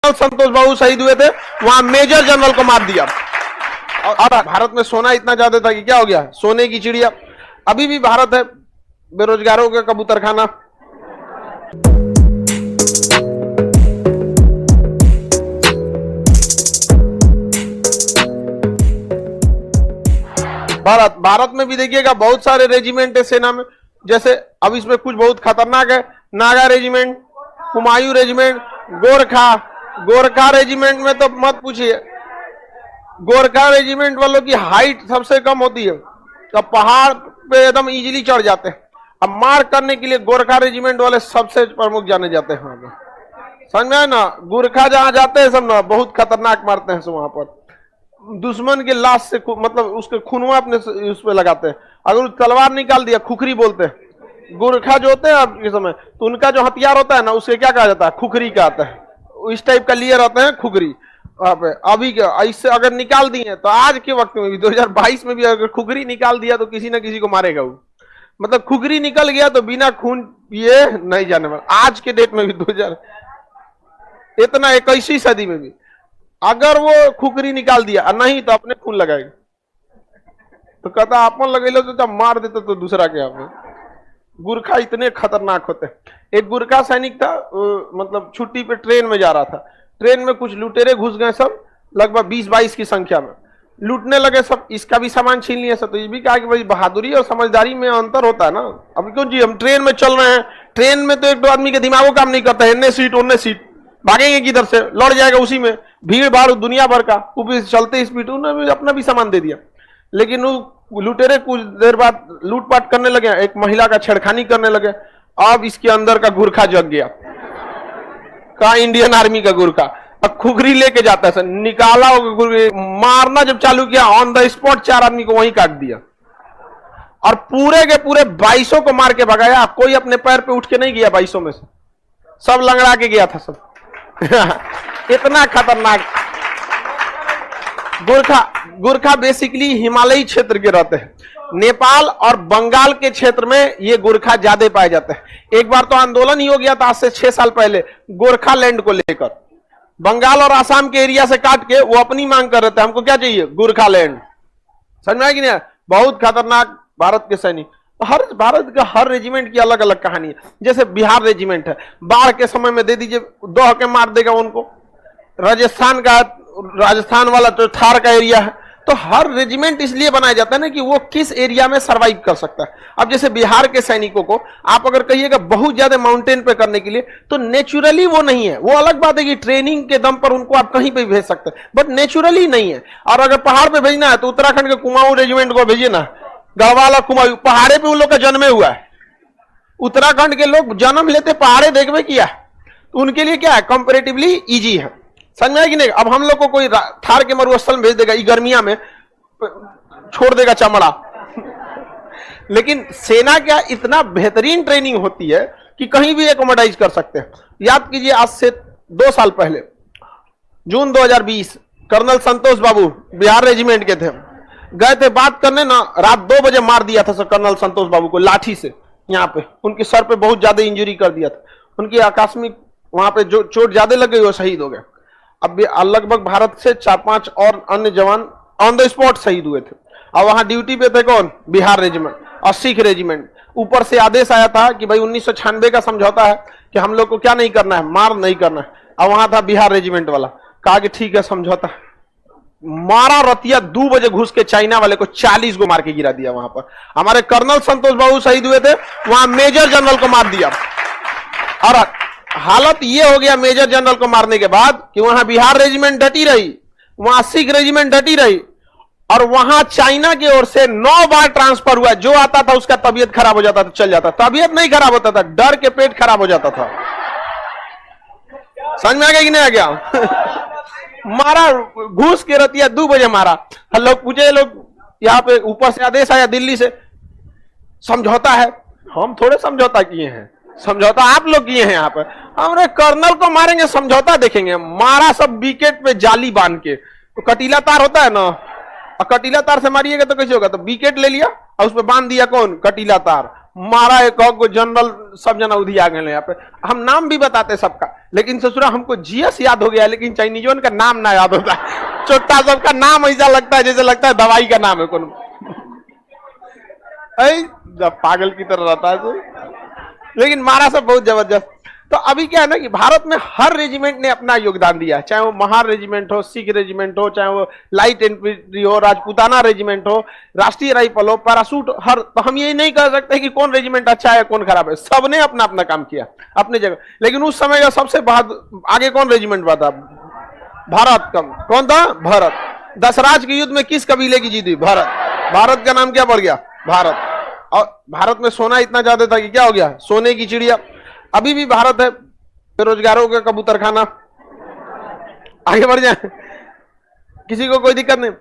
संतोष बाबू शहीद हुए थे, वहां मेजर जनरल को मार दिया। और भारत में सोना इतना ज्यादा था कि क्या हो गया, सोने की चिड़िया। अभी भी भारत है बेरोजगारों का कबूतरखाना। भारत में भी देखिएगा बहुत सारे रेजिमेंट है सेना में। जैसे अब इसमें कुछ बहुत खतरनाक है, Naga regiment, Kumaon regiment, Gorkha regiment में तो मत पूछिए। गोरखा रेजिमेंट वालों की हाइट सबसे कम होती है, तो पहाड़ पे एकदम इजीली चढ़ जाते हैं। अब मार करने के लिए गोरखा रेजिमेंट वाले सबसे प्रमुख जाने जाते हैं वहां पे, समझ में आए ना। गोरखा जहां जाते हैं सब ना बहुत खतरनाक मारते हैं वहां पर। दुश्मन के लाश से मतलब उसके खूनवा अपने उस पर लगाते हैं। अगर तलवार निकाल दिया, खुखरी बोलते हैं। गोरखा जो होते हैं अब के समय, तो उनका जो हथियार होता है ना, उसे क्या कहा जाता है, खुखरी कहता है। इस टाइप का लिए रहते हैं खुखरी। अभी इससे अगर निकाल दिए तो आज के वक्त में भी 2022 में भी अगर खुखरी निकाल दिया तो किसी ना किसी को मारेगा वो। मतलब खुखरी निकल गया तो बिना खून पिए नहीं जाने वाला। आज के डेट में भी 2000 इतना 21वीं सदी में भी अगर वो खुखरी निकाल दिया नहीं तो अपने खून लगाएगा। तो कहता आपन लगेलो तो मार देते तो दूसरा के आपने। गुरखा इतने खतरनाक होते हैं। एक गुरखा सैनिक था, मतलब छुट्टी पे ट्रेन में जा रहा था। ट्रेन में कुछ लुटेरे घुस गए, सब लगभग 20-22 की संख्या में लूटने लगे सब। इसका भी सामान छीन लिया सब। तो ये भी कहा कि भाई बहादुरी और समझदारी में अंतर होता है ना। अब क्यों जी, हम ट्रेन में चल रहे हैं, ट्रेन में तो एक दो आदमी के दिमागो काम नहीं करता है, इन्ने सीट उन्ने सीट, भागेंगे किधर से, लड़ जाएगा उसी में, भीड़ भाड़ दुनिया भर का, वो भी चलते स्पीड, उन्होंने अपना भी सामान दे दिया। लेकिन वो लुटेरे कुछ देर बाद लूटपाट करने लगे, एक महिला का छेड़खानी करने लगे। अब इसके अंदर का गुरखा जग गया, कहा इंडियन आर्मी का गुरखा। अब खुखरी लेके जाता है, निकाला मारना जब चालू किया, ऑन द स्पॉट 4 आदमी को वहीं काट दिया और पूरे के पूरे 2200 को मार के भगाया। कोई अपने पैर पे उठ के नहीं गया 2200 में से, सब लंगड़ा के गया था सब। इतना खतरनाक गुरखा बेसिकली हिमालयी क्षेत्र के रहते हैं। नेपाल और बंगाल के क्षेत्र में ये गुरखा ज्यादा पाए जाते हैं। एक बार तो आंदोलन ही हो गया था आज से 6 साल पहले, गोरखा लैंड को लेकर। बंगाल और आसाम के एरिया से काट के वो अपनी मांग कर रहे थे, हमको क्या चाहिए, गोरखा लैंड। समझ में आया कि नहीं? बहुत खतरनाक भारत के सैनिक। हर भारत का हर रेजिमेंट की अलग अलग कहानी है। जैसे बिहार रेजिमेंट है, बाढ़ के समय में दे दीजिए, दोह के मार देगा उनको। राजस्थान वाला तो थार का एरिया है। तो हर रेजिमेंट इसलिए बनाया जाता है ना कि वो किस एरिया में सरवाइव कर सकता है। अब जैसे बिहार के सैनिकों को आप अगर कहिएगा बहुत ज्यादा माउंटेन पे करने के लिए, तो नेचुरली वो नहीं है। वो अलग बात है कि ट्रेनिंग के दम पर उनको आप कहीं पे भेज सकते हैं, बट नेचुरली नहीं है। और अगर पहाड़ पे भेजना है तो उत्तराखंड के कुमाऊं रेजिमेंट को भेजिए ना, गढ़वाला कुमाऊं, पहाड़े पे उन लोग का जन्म हुआ है। उत्तराखंड के लोग जन्म लेते पहाड़े देखवे किया है, तो उनके लिए क्या है, कंपेरेटिवली इजी है। समझ में आया कि नहीं? अब हम लोग को कोई थार के मरुस्थल में भेज देगा, गर्मिया में छोड़ देगा चमड़ा। लेकिन सेना क्या इतना बेहतरीन ट्रेनिंग होती है कि कहीं भी एकोमोडाइज कर सकते हैं। याद कीजिए आज से 2 साल पहले जून 2020 कर्नल संतोष बाबू बिहार रेजिमेंट के थे, गए थे बात करने ना, रात 2 बजे मार दिया था कर्नल संतोष बाबू को लाठी से। यहाँ पे उनके सर पे बहुत ज्यादा इंजरी कर दिया था, उनकी आकस्मिक वहां पे जो चोट ज्यादा लग गई वो शहीद हो गए। अब लगभग भारत से 4-5 और अन्य जवान ऑन द स्पॉट शहीद हुए थे। और वहां ड्यूटी पे थे कौन, बिहार रेजिमेंट और सिख रेजिमेंट। ऊपर से आदेश आया था कि भाई 1996 का समझौता है कि हम लोग को क्या नहीं करना है, मार नहीं करना है। और वहां था बिहार रेजिमेंट वाला, कहा कि ठीक है समझौता। मारा रतिया 2 बजे घुस के चाइना वाले को 40 को मार के गिरा दिया। वहां पर हमारे कर्नल संतोष बाबू शहीद हुए थे, वहां मेजर जनरल को मार दिया। और हालत ये हो गया मेजर जनरल को मारने के बाद कि वहां बिहार रेजिमेंट डटी रही, वहां सिख रेजिमेंट डटी रही, और वहां चाइना की ओर से 9 बार ट्रांसफर हुआ। जो आता था उसका तबीयत खराब हो जाता था, चल जाता। तबीयत नहीं खराब होता था, डर के पेट खराब हो जाता था। समझ में आ गया कि नहीं आ गया? मारा घुस के रतिया 2 बजे मारा। लोग पूछे, लोग यहाँ पे ऊपर से आदेश आया दिल्ली से, समझौता है। हम थोड़े समझौता किए हैं, समझौता आप लोग किए हैं। यहाँ पे हमारे कर्नल को मारेंगे, समझौता देखेंगे। मारा सब विकेट पे जाली बांध के, तो कटीला तार होता है ना, और कटीला तार से मारिएगा तो कैसे होगा, तो विकेट ले लिया और उस पर बांध दिया कौन, कटीला तार। मारा एक को जनरल सब जना उधिया गए यहाँ पे। हम नाम भी बताते सबका, लेकिन ससुरा हमको जीएस याद हो गया, लेकिन चाइनीजों का नाम ना याद होता। छोटा सबका नाम ऐसा लगता है जैसे लगता है दवाई का नाम है कौन, पागल की तरह रहता है तो। लेकिन मारा सब बहुत जबरदस्त। तो अभी क्या है ना कि भारत में हर रेजिमेंट ने अपना योगदान दिया, चाहे वो महार रेजिमेंट हो, सिख रेजिमेंट हो, चाहे वो लाइट इन्फेंट्री हो, राजपूताना रेजिमेंट हो, राष्ट्रीय राइफल हो, पैरासूट, हर। तो हम ये नहीं कह सकते कि कौन रेजिमेंट अच्छा है कौन खराब है, सबने अपना अपना काम किया अपनी जगह। लेकिन उस समय का सबसे आगे कौन रेजिमेंट था? भारत का। कौन था? भारत। दशराज के युद्ध में किस कबीले की जीत हुई? भारत। भारत का नाम क्या पड़ गया? भारत। और भारत में सोना इतना ज्यादा था कि क्या हो गया? सोने की चिड़िया। अभी भी भारत है बेरोजगारों का कबूतर खाना। आगे बढ़ जाए, किसी को कोई दिक्कत नहीं।